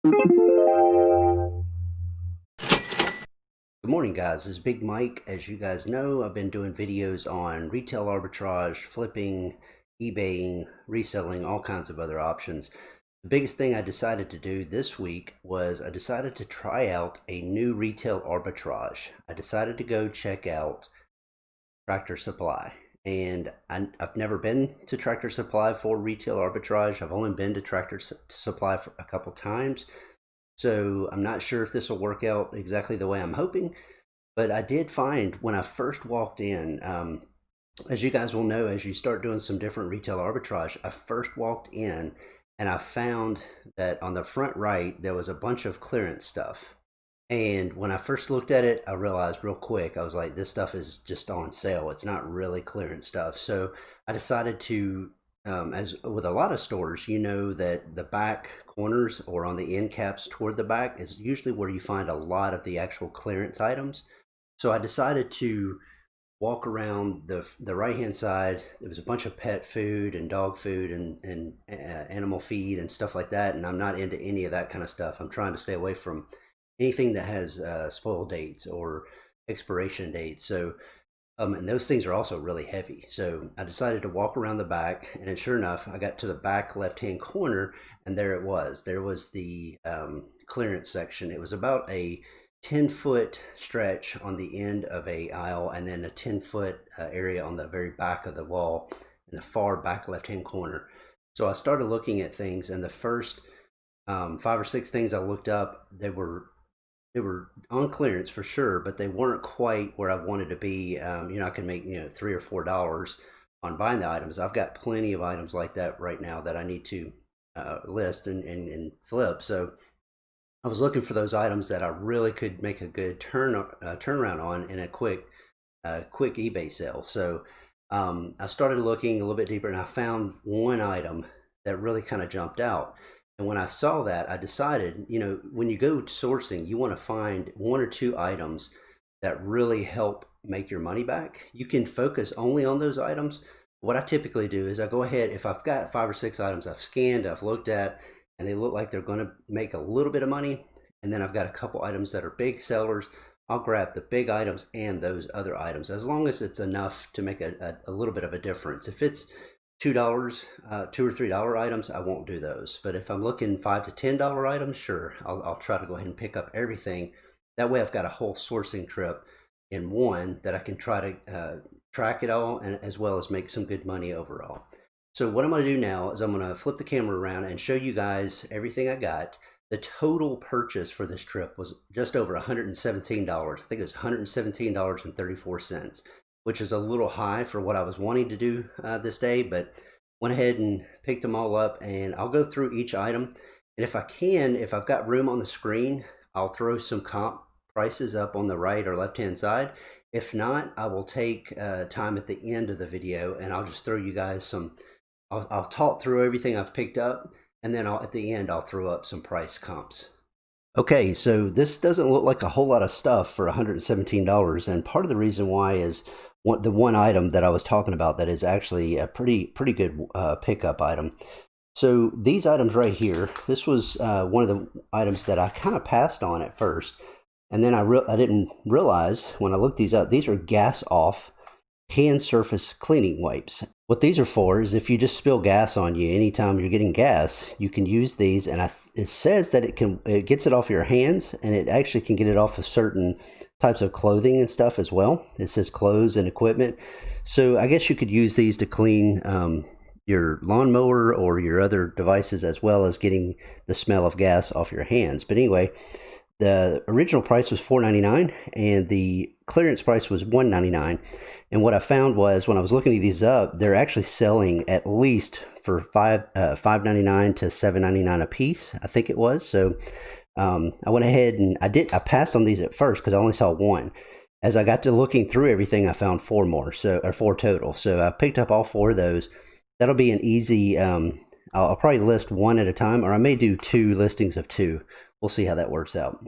Good morning, guys. This is Big Mike. As you guys know, I've been doing videos on retail arbitrage, flipping, eBaying, reselling, all kinds of other options. The biggest thing I decided to do this week was I decided to try out a new retail arbitrage. I decided to go check out Tractor Supply. And I've never been to Tractor Supply for retail arbitrage. I've only been to Tractor Supply for a couple times. So I'm not sure if this will work out exactly the way I'm hoping, but I did find when I first walked in, as you guys will know, as you start doing some different retail arbitrage, I first walked in and I found that on the front right, there was a bunch of clearance stuff. And when I first looked at it, I realized real quick, I was like, this stuff is just on sale. It's not really clearance stuff. So I decided to, as with a lot of stores, you know that the back corners or on the end caps toward the back is usually where you find a lot of the actual clearance items. So I decided to walk around the right hand side. There was a bunch of pet food and dog food and animal feed and stuff like that. And I'm not into any of that kind of stuff. I'm trying to stay away from anything that has spoil dates or expiration dates. So, and those things are also really heavy. So I decided to walk around the back, and then sure enough, I got to the back left-hand corner, and there it was. There was the clearance section. It was about a 10-foot stretch on the end of a aisle, and then a 10-foot area on the very back of the wall in the far back left-hand corner. So I started looking at things, and the first 5 or 6 things I looked up, they were on clearance for sure, but they weren't quite where I wanted to be. I can make $3 or $4 on buying the items. I've got plenty of items like that right now that I need to list and flip. So I was looking for those items that I really could make a good turnaround on in a quick eBay sale. So I started looking a little bit deeper, and I found one item that really kind of jumped out. And when I saw that, I decided, when you go sourcing, you want to find 1 or 2 items that really help make your money back. You can focus only on those items. What I typically do is I go ahead, if I've got 5 or 6 items I've scanned, I've looked at, and they look like they're going to make a little bit of money, and then I've got a couple items that are big sellers, I'll grab the big items and those other items, as long as it's enough to make a little bit of a difference. If it's $2, $2 or $3 items, I won't do those. But if I'm looking $5 to $10 items, sure, I'll try to go ahead and pick up everything. That way I've got a whole sourcing trip in one that I can try to track it all, and as well as make some good money overall. So what I'm going to do now is I'm going to flip the camera around and show you guys everything I got. The total purchase for this trip was just over $117. I think it was $117.34, which is a little high for what I was wanting to do this day, but went ahead and picked them all up, and I'll go through each item. And if I can, if I've got room on the screen, I'll throw some comp prices up on the right or left-hand side. If not, I will take time at the end of the video, and I'll just throw you guys I'll talk through everything I've picked up, and then at the end, I'll throw up some price comps. Okay, so this doesn't look like a whole lot of stuff for $117, and part of the reason why is the one item that I was talking about that is actually a pretty good pickup item. So these items right here, this was one of the items that I kind of passed on at first, and then I didn't realize when I looked these up, these are gas off hand surface cleaning wipes. What these are for is if you just spill gas on you anytime you're getting gas, you can use these, and it says that it gets it off your hands, and it actually can get it off of certain types of clothing and stuff as well. It says clothes and equipment. So I guess you could use these to clean your lawnmower or your other devices, as well as getting the smell of gas off your hands. But anyway, the original price was $4.99 and the clearance price was $1.99. And what I found was when I was looking these up, they're actually selling at least for $5.99 to $7.99 a piece, I think it was. So I went ahead and I passed on these at first because I only saw one. As I got to looking through everything, I found 4 more, or 4 total. So I picked up all 4 of those. That'll be an easy. I'll probably list one at a time, or I may do 2 listings of 2. We'll see how that works out.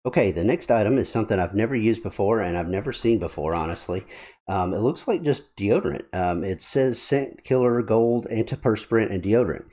Okay, the next item is something I've never used before and I've never seen before, honestly. It looks like just deodorant. It says scent killer, gold, antiperspirant, and deodorant.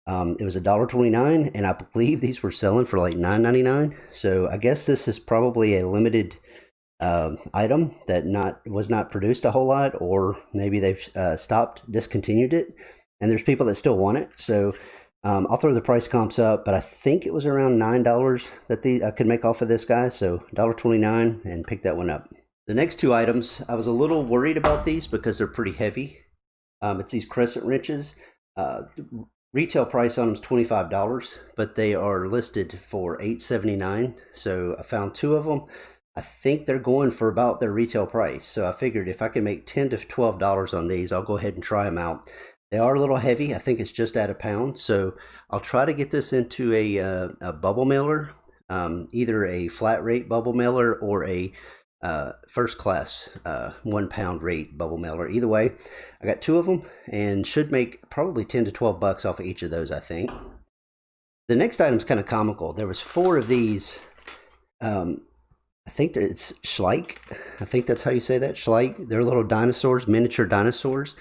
It was $1.29, and I believe these were selling for like $9.99. So I guess this is probably a limited item that was not produced a whole lot, or maybe they've discontinued it, and there's people that still want it. So I'll throw the price comps up, but I think it was around $9 that I could make off of this guy. So $1.29, and pick that one up. The next two items, I was a little worried about these because they're pretty heavy. It's these crescent wrenches. Retail price on them is $25, but they are listed for $8.79. So I found two of them. I think they're going for about their retail price. So I figured if I can make $10 to $12 on these, I'll go ahead and try them out. They are a little heavy. I think it's just at a pound. So I'll try to get this into a bubble mailer, either a flat rate bubble mailer or a first class 1 pound rate bubble mailer. Either way, I got two of them and should make probably 10 to 12 bucks off of each of those, I think. The next item's kind of comical. There was 4 of these. I think it's Schleich. I think that's how you say that, Schleich. They're little dinosaurs, miniature dinosaurs.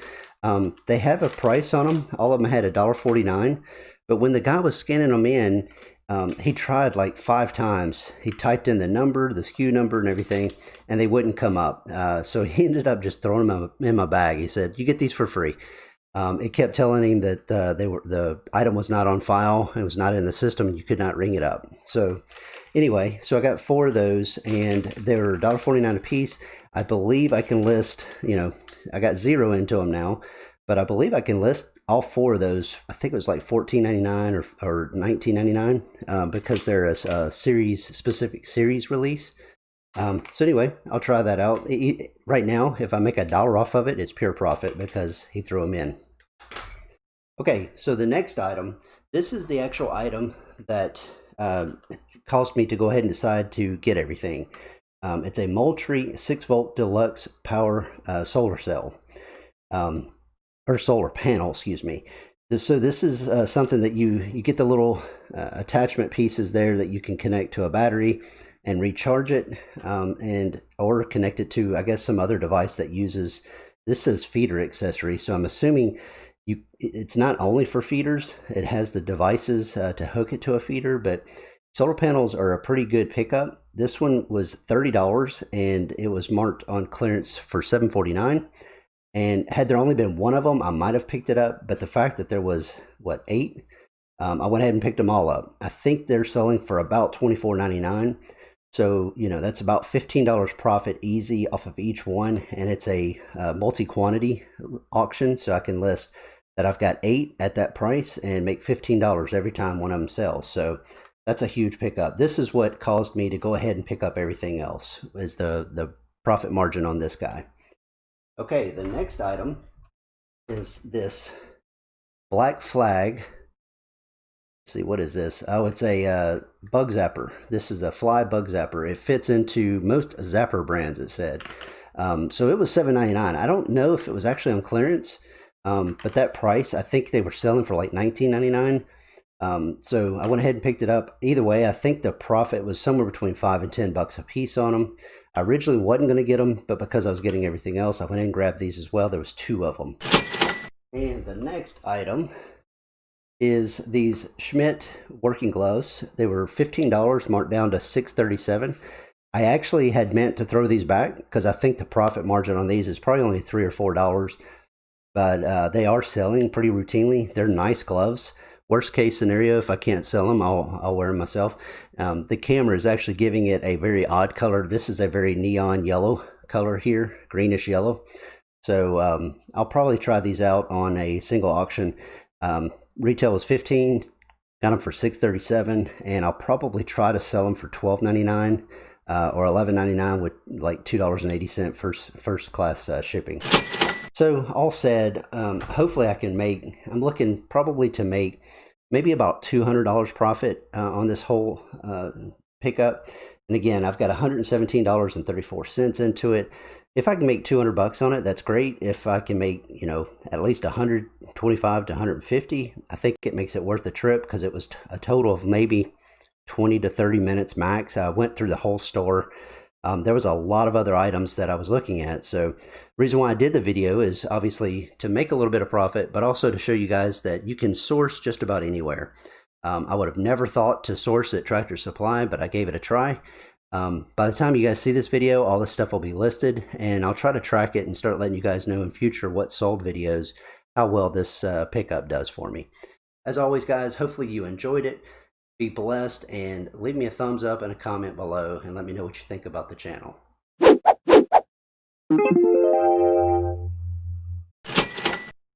They have a price on them. All of them had $1.49. But when the guy was scanning them in, he tried like 5 times. He typed in the number, the SKU number and everything, and they wouldn't come up. So he ended up just throwing them in my bag. He said, "You get these for free." It kept telling him that the item was not on file. It was not in the system, and you could not ring it up. So anyway, so I got 4 of those, and they're $1.49 a piece. I believe I can list, I got 0 into them now, but I believe I can list all 4 of those. I think it was like $14.99 or $19.99 because they're a specific series release. So anyway, I'll try that out. Right now, if I make $1 off of it, it's pure profit because he threw them in. Okay, so the next item, this is the actual item that caused me to go ahead and decide to get everything. It's a Moultrie 6-volt deluxe power solar cell, or solar panel, excuse me. So this is something that you get the little attachment pieces there that you can connect to a battery and recharge it, or connect it to, I guess, some other device that uses. This says feeder accessory, so I'm assuming it's not only for feeders. It has the devices to hook it to a feeder, but solar panels are a pretty good pickup. This one was $30, and it was marked on clearance for $7.49. And had there only been one of them, I might have picked it up. But the fact that there was, 8? I went ahead and picked them all up. I think they're selling for about $24.99. So, that's about $15 profit easy off of each one. And it's a multi-quantity auction. So I can list that I've got 8 at that price and make $15 every time one of them sells. So that's a huge pickup. This is what caused me to go ahead and pick up everything else, is the profit margin on this guy. Okay, the next item is this Black Flag. Let's see, what is this? Oh, it's a bug zapper. This is a fly bug zapper. It fits into most zapper brands, it said. So it was $7.99. I don't know if it was actually on clearance, but that price, I think they were selling for like $19.99. So I went ahead and picked it up. Either way, I think the profit was somewhere between $5 and $10 a piece on them. I originally wasn't going to get them, but because I was getting everything else, I went ahead and grabbed these as well. There was 2 of them. And the next item is these Schmidt working gloves. They were $15, marked down to $6.37. I actually had meant to throw these back because I think the profit margin on these is probably only $3 or $4. But they are selling pretty routinely. They're nice gloves. Worst case scenario, if I can't sell them, I'll wear them myself. The camera is actually giving it a very odd color. This is a very neon yellow color here, greenish yellow. So I'll probably try these out on a single auction. Retail was $15, got them for $6.37, and I'll probably try to sell them for $12.99 or $11.99 with like $2.80 first class shipping. So all said, hopefully I can make, I'm looking probably to make maybe about $200 profit on this whole pickup. And again, I've got $117.34 into it. If I can make $200 on it, that's great. If I can make, at least $125 to $150, I think it makes it worth the trip because it was a total of maybe 20 to 30 minutes max. I went through the whole store. There was a lot of other items that I was looking at. So the reason why I did the video is obviously to make a little bit of profit, but also to show you guys that you can source just about anywhere. I would have never thought to source at Tractor Supply, but I gave it a try. By the time you guys see this video, all this stuff will be listed, and I'll try to track it and start letting you guys know in future what sold videos, how well this pickup does for me. As always, guys, hopefully you enjoyed it. Be blessed, and leave me a thumbs up and a comment below, and let me know what you think about the channel.